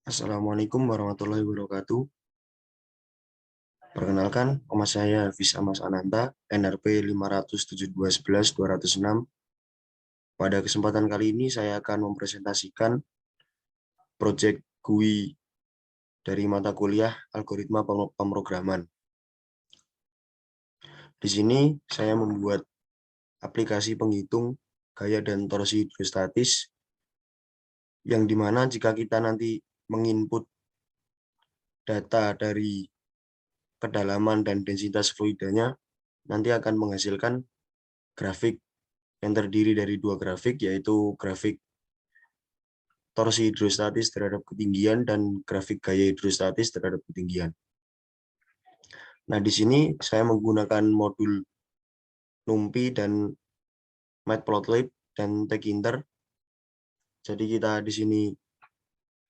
Assalamualaikum warahmatullahi wabarakatuh. Perkenalkan, nama saya Hafiz Amas Ananta, NRP 57211-206. Pada kesempatan kali ini saya akan mempresentasikan proyek GUI dari mata kuliah Algoritma Pemrograman. Di sini saya membuat aplikasi penghitung gaya dan torsi hidrostatis, yang dimana jika kita nanti menginput data dari kedalaman dan densitas fluidanya, nanti akan menghasilkan grafik yang terdiri dari dua grafik, yaitu grafik torsi hidrostatis terhadap ketinggian dan grafik gaya hidrostatis terhadap ketinggian. Nah, di sini saya menggunakan modul NumPy dan Matplotlib dan Tkinter. Jadi kita di sini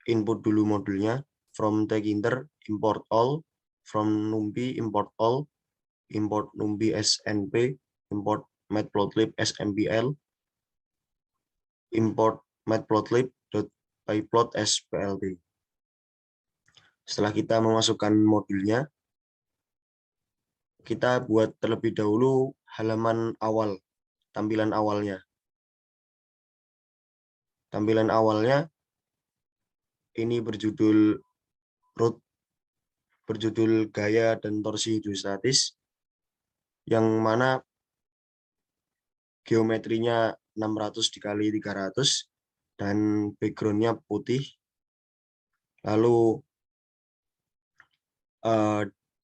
input dulu modulnya, from Tkinter import all, from NumPy import all, import NumPy SNP, import Matplotlib SMPL, import matplotlib.pyplot as plt. Setelah kita memasukkan modulnya, kita buat terlebih dahulu halaman awal, tampilan awalnya. Tampilan awalnya ini berjudul root, berjudul gaya dan torsi hidrostatis, yang mana geometrinya 600 dikali 300 dan backgroundnya putih. Lalu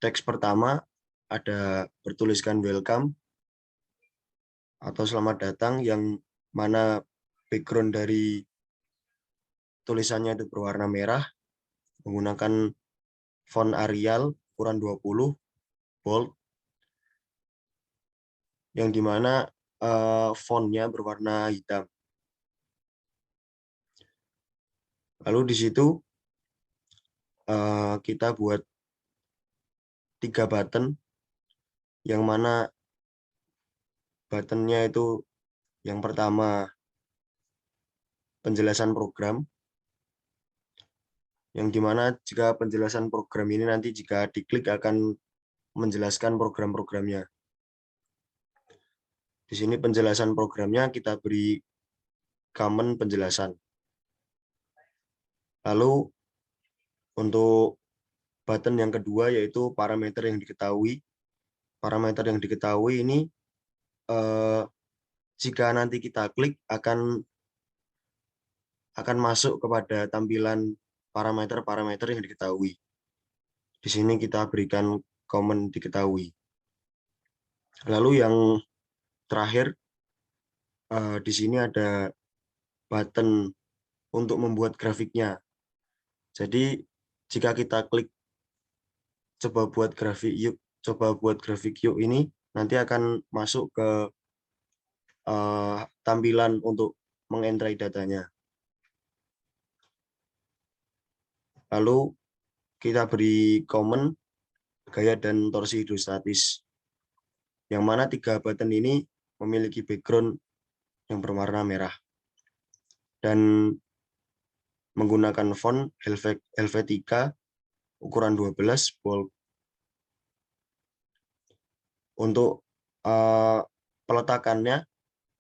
teks pertama ada bertuliskan welcome atau selamat datang, yang mana background dari tulisannya itu berwarna merah menggunakan font Arial ukuran 20 bold, yang dimana fontnya berwarna hitam. Lalu di situ kita buat 3 button, yang mana buttonnya itu yang pertama penjelasan program, yang dimana jika penjelasan program ini nanti jika diklik akan menjelaskan program-programnya. Di sini penjelasan programnya kita beri common penjelasan. Lalu untuk button yang kedua yaitu parameter yang diketahui. Parameter yang diketahui ini jika nanti kita klik akan masuk kepada tampilan parameter-parameter yang diketahui. Di sini kita berikan common diketahui. Lalu yang terakhir di sini ada button untuk membuat grafiknya. Jadi jika kita klik coba buat grafik yuk ini, nanti akan masuk ke tampilan untuk mengentry datanya. Lalu kita beri common gaya dan torsi hidrostatis, yang mana 3 button ini memiliki background yang berwarna merah dan menggunakan font Helvetica ukuran 12 bold. Untuk peletakannya,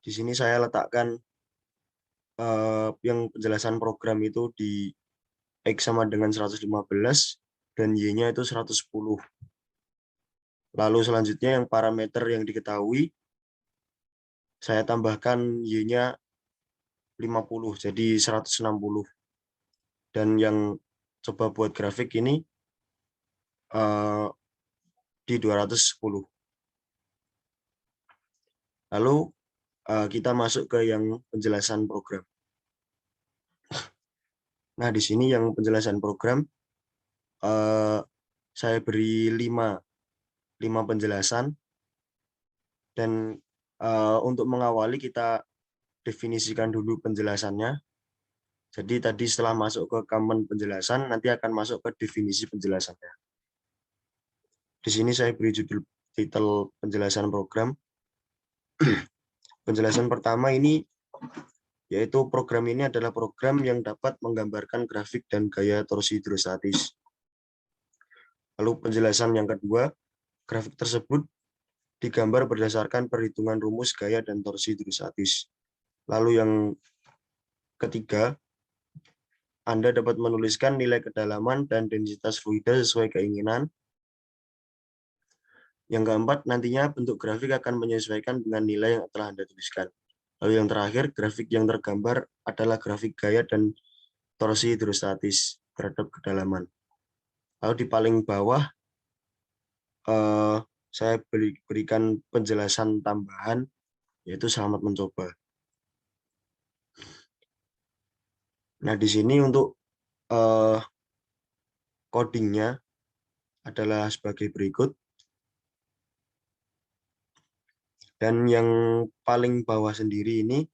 di sini saya letakkan yang penjelasan program itu di X sama dengan 115 dan Y-nya itu 110. Lalu selanjutnya yang parameter yang diketahui, saya tambahkan Y-nya 50, jadi 160. Dan yang coba buat grafik ini di 210. Lalu kita masuk ke yang penjelasan program. Nah, di sini yang penjelasan program saya beri 5 penjelasan, dan untuk mengawali kita definisikan dulu penjelasannya. Jadi tadi setelah masuk ke common penjelasan, nanti akan masuk ke definisi penjelasannya. Di sini saya beri judul titel penjelasan program. Penjelasan pertama ini yaitu program ini adalah program yang dapat menggambarkan grafik dan gaya torsi hidrostatis. Lalu penjelasan yang kedua, grafik tersebut digambar berdasarkan perhitungan rumus gaya dan torsi hidrostatis. Lalu yang ketiga, Anda dapat menuliskan nilai kedalaman dan densitas fluida sesuai keinginan. Yang keempat, nantinya bentuk grafik akan menyesuaikan dengan nilai yang telah Anda tuliskan. Lalu yang terakhir, grafik yang tergambar adalah grafik gaya dan torsi hidrostatis terhadap kedalaman. Lalu di paling bawah, saya berikan penjelasan tambahan, yaitu selamat mencoba. Nah, di sini untuk codingnya adalah sebagai berikut. Dan yang paling bawah sendiri ini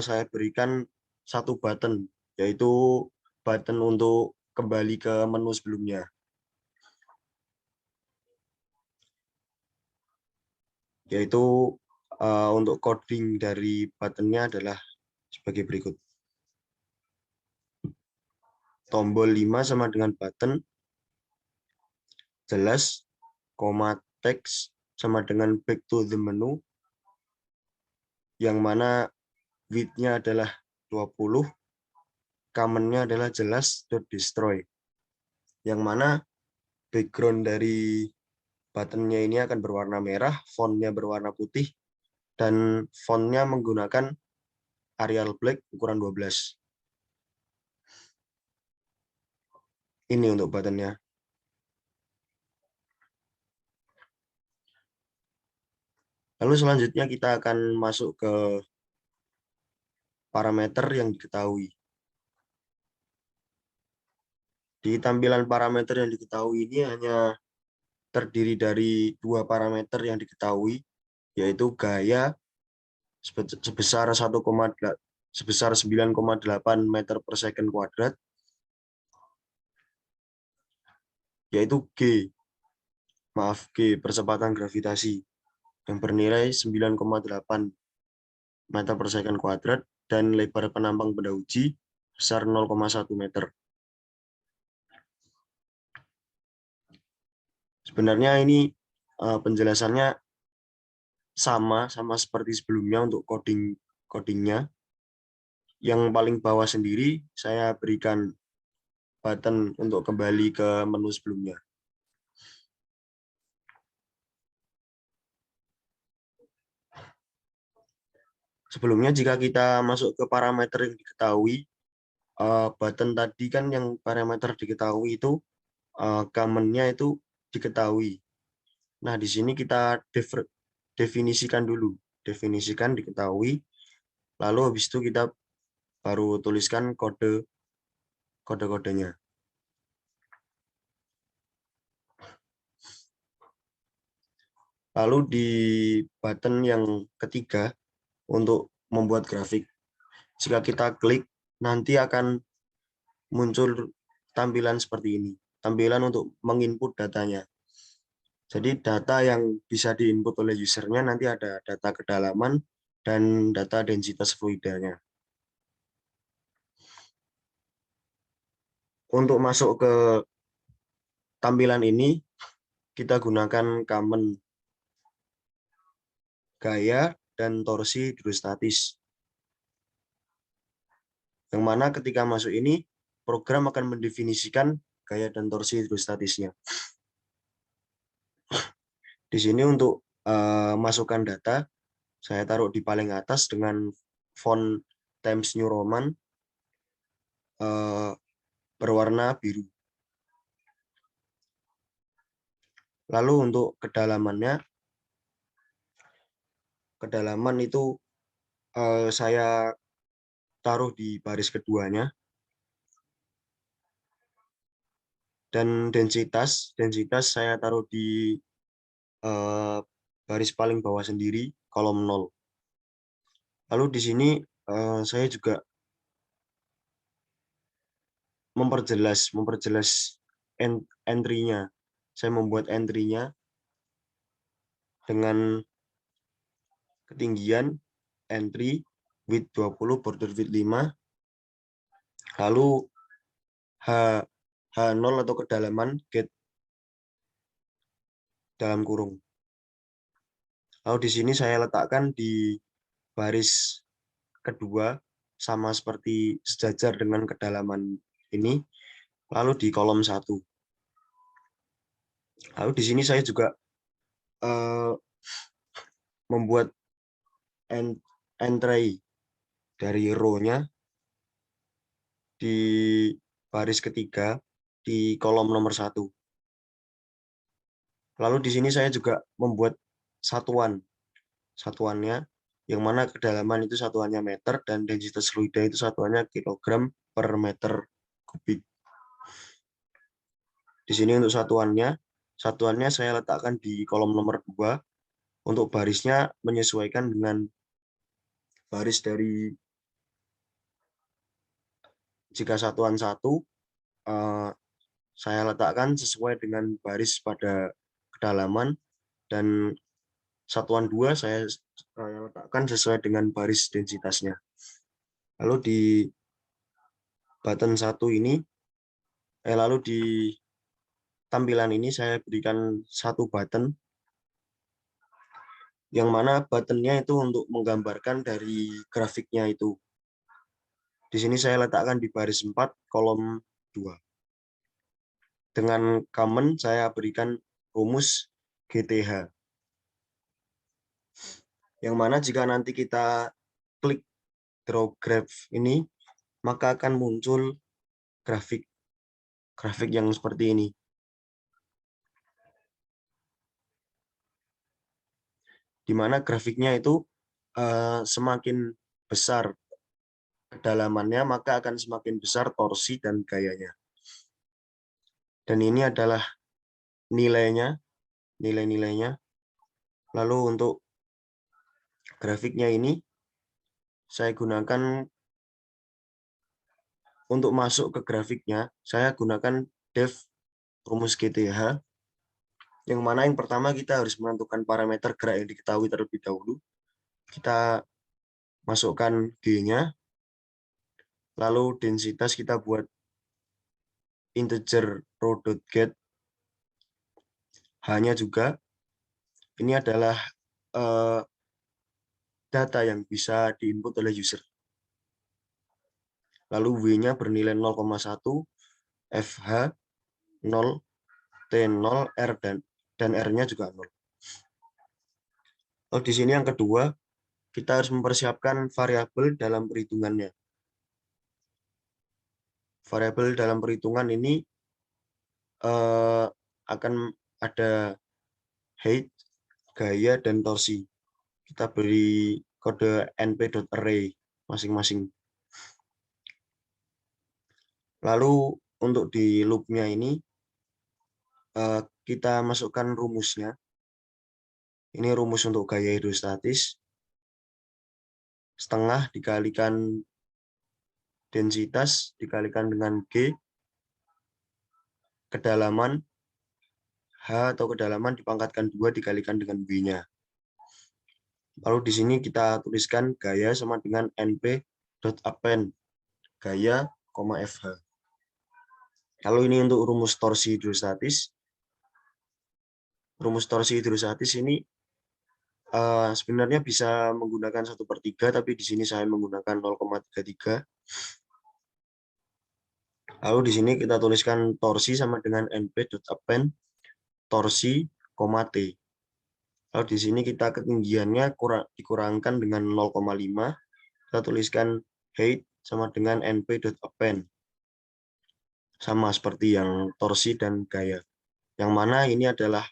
saya berikan satu button, yaitu button untuk kembali ke menu sebelumnya. Yaitu untuk coding dari buttonnya adalah sebagai berikut. Tombol 5 sama dengan button, jelas, teks sama dengan back to the menu, yang mana width-nya adalah 20, command-nya adalah jelas, .destroy. Yang mana background dari button-nya ini akan berwarna merah, font-nya berwarna putih, dan font-nya menggunakan Arial Black ukuran 12. Ini untuk button-nya. Lalu selanjutnya kita akan masuk ke parameter yang diketahui. Di tampilan parameter yang diketahui ini hanya terdiri dari dua parameter yang diketahui, yaitu gaya sebesar 9,8 meter per second kuadrat, yaitu G percepatan gravitasi yang bernilai 9,8 meter per second kuadrat dan lebar penampang benda uji besar 0,1 meter. Sebenarnya ini penjelasannya sama seperti sebelumnya untuk codingnya. Yang paling bawah sendiri saya berikan button untuk kembali ke menu sebelumnya. Sebelumnya jika kita masuk ke parameter yang diketahui, button tadi kan yang parameter diketahui itu command-nya itu diketahui. Nah, di sini kita definisikan dulu. Definisikan diketahui, lalu habis itu kita baru tuliskan kode-kodenya. Lalu di button yang ketiga, untuk membuat grafik, jika kita klik, nanti akan muncul tampilan seperti ini. Tampilan untuk menginput datanya. Jadi data yang bisa diinput oleh usernya nanti ada data kedalaman dan data densitas fluidanya. Untuk masuk ke tampilan ini, kita gunakan command gaya dan torsi hidrostatis. Yang mana ketika masuk ini, program akan mendefinisikan gaya dan torsi hidrostatisnya. Di sini untuk masukkan data, saya taruh di paling atas dengan font Times New Roman berwarna biru. Lalu untuk kedalaman itu saya taruh di baris keduanya. Dan densitas saya taruh di baris paling bawah sendiri, kolom 0. Lalu di sini saya juga memperjelas entry-nya. Saya membuat entry-nya dengan ketinggian entry width 20, border width 5, lalu H0 atau kedalaman gate dalam kurung. Lalu di sini saya letakkan di baris kedua, sama seperti sejajar dengan kedalaman ini, lalu di kolom 1. Lalu di sini saya juga membuat entry dari row-nya di baris ketiga di kolom nomor 1. Lalu di sini saya juga membuat satuannya, yang mana kedalaman itu satuannya meter dan densitas fluida itu satuannya kilogram per meter kubik. Di sini untuk satuannya saya letakkan di kolom nomor 2. Untuk barisnya menyesuaikan dengan baris dari, jika satuan 1 saya letakkan sesuai dengan baris pada kedalaman, dan satuan 2 saya letakkan sesuai dengan baris densitasnya. Lalu di button 1 ini, lalu di tampilan ini saya berikan satu button, yang mana buttonnya itu untuk menggambarkan dari grafiknya itu. Di sini saya letakkan di baris 4, kolom 2. Dengan command saya berikan rumus GTH. Yang mana jika nanti kita klik draw graph ini, maka akan muncul grafik yang seperti ini. Di mana grafiknya itu semakin besar kedalamannya, maka akan semakin besar torsi dan gayanya. Dan ini adalah nilai-nilainya. Lalu untuk grafiknya ini, saya gunakan untuk masuk ke grafiknya, saya gunakan def rumus GTH, yang mana yang pertama kita harus menentukan parameter gerak yang diketahui terlebih dahulu. Kita masukkan G-nya, lalu densitas kita buat integer row.get, H-nya juga. Ini adalah data yang bisa diinput oleh user. Lalu W-nya bernilai 0,1, FH 0, T0, R dan R-nya juga 0. Lalu di sini yang kedua, kita harus mempersiapkan variabel dalam perhitungannya. Variabel dalam perhitungan ini akan ada height, gaya, dan torsi. Kita beri kode np.array masing-masing. Lalu untuk di loop-nya ini, kita masukkan rumusnya. Ini rumus untuk gaya hidrostatis. Setengah dikalikan densitas dikalikan dengan G, kedalaman, H atau kedalaman dipangkatkan 2 dikalikan dengan W-nya. Lalu di sini kita tuliskan gaya sama dengan np.append, gaya, FH. Lalu ini untuk rumus torsi hidrostatis. Rumus torsi hidrostatis ini sebenarnya bisa menggunakan 1/3, tapi di sini saya menggunakan 0,33. Lalu di sini kita tuliskan torsi sama dengan np.append torsi, T. Lalu di sini kita ketinggiannya dikurangkan dengan 0,5. Kita tuliskan height sama dengan np.append. Sama seperti yang torsi dan gaya. Yang mana ini adalah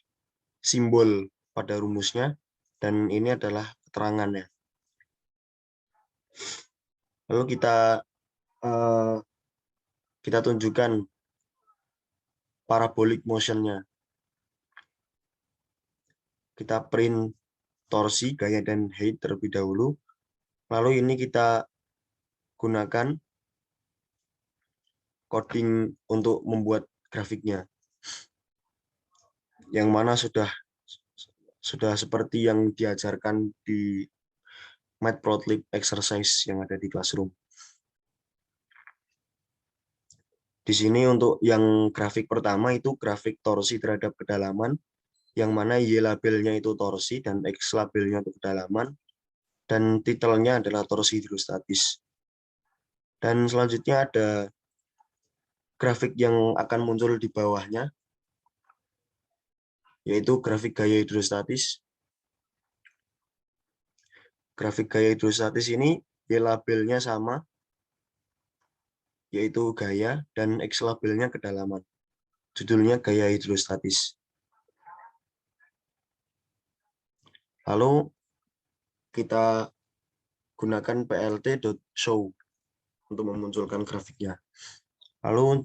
simbol pada rumusnya, dan ini adalah keterangannya. Lalu kita tunjukkan parabolic motion-nya. Kita print torsi, gaya, dan height terlebih dahulu. Lalu ini kita gunakan coding untuk membuat grafiknya. Yang mana sudah seperti yang diajarkan di matplotlib exercise yang ada di Classroom. Di sini untuk yang grafik pertama itu grafik torsi terhadap kedalaman, yang mana Y labelnya itu torsi dan X labelnya itu kedalaman, dan titelnya adalah torsi hidrostatis. Dan selanjutnya ada grafik yang akan muncul di bawahnya, yaitu grafik gaya hidrostatis. Grafik gaya hidrostatis ini Y labelnya sama, yaitu gaya, dan X labelnya kedalaman. Judulnya gaya hidrostatis. Lalu kita gunakan plt.show untuk memunculkan grafiknya. Lalu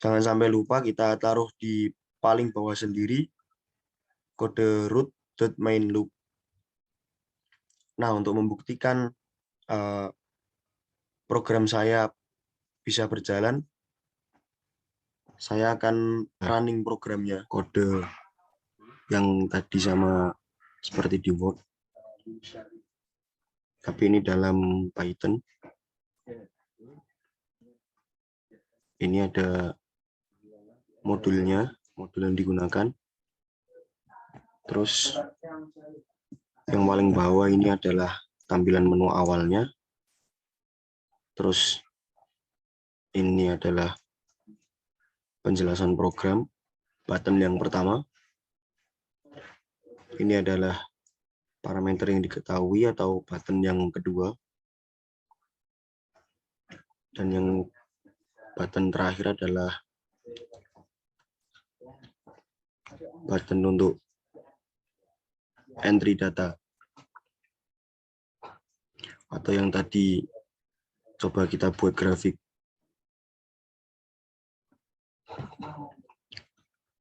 jangan sampai lupa kita taruh di paling bawah sendiri kode root.mainLoop. Nah, untuk membuktikan program saya bisa berjalan, saya akan running programnya, kode yang tadi sama seperti di Word, tapi ini dalam Python. Ini ada modulnya, modul yang digunakan. Terus yang paling bawah ini adalah tampilan menu awalnya. Terus ini adalah penjelasan program, button yang pertama. Ini adalah parameter yang diketahui atau button yang kedua. Dan yang button terakhir adalah button untuk entry data. Atau yang tadi coba kita buat grafik.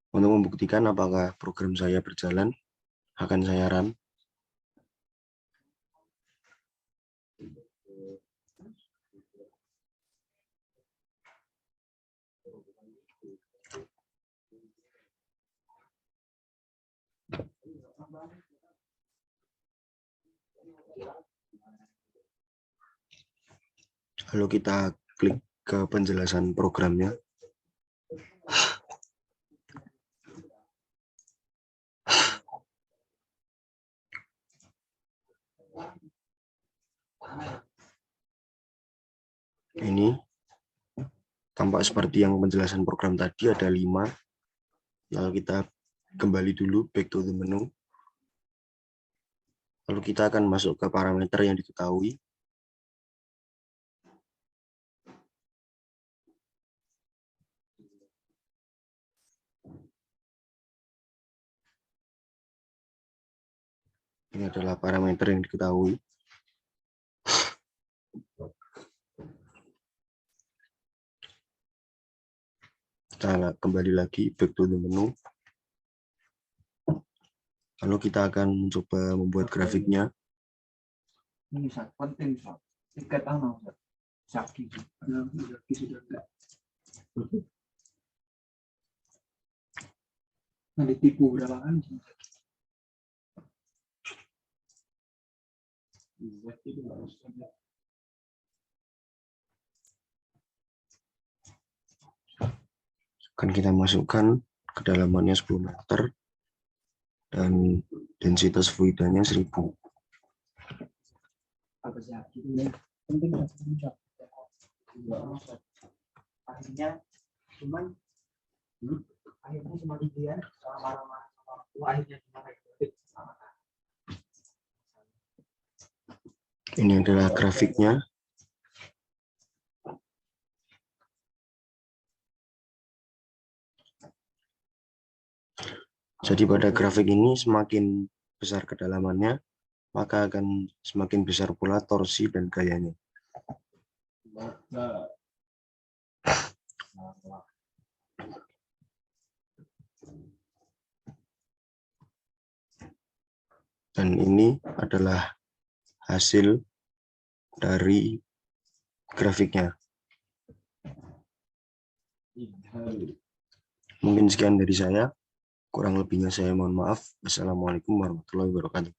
Untuk membuktikan apakah program saya berjalan, akan saya run. Lalu kita klik ke penjelasan programnya. Ini tampak seperti yang penjelasan program tadi, ada 5. Lalu kita kembali dulu back to the menu. Lalu kita akan masuk ke parameter yang diketahui. Ini adalah parameter yang diketahui. Kita kembali lagi back to the menu. Lalu kita akan mencoba membuat grafiknya. Ini sangat penting, tiket Saki sudah enggak. Nah, ditipu berapa kali? Akan kita masukkan kedalamannya 10 meter dan densitas fluidanya 1000. Akhirnya cuman akhirnya cuma dia akhirnya Ini adalah grafiknya. Jadi pada grafik ini semakin besar kedalamannya, maka akan semakin besar pula torsi dan gayanya. Dan ini adalah hasil dari grafiknya. Mungkin sekian dari saya. Kurang lebihnya saya mohon maaf. Wassalamualaikum warahmatullahi wabarakatuh.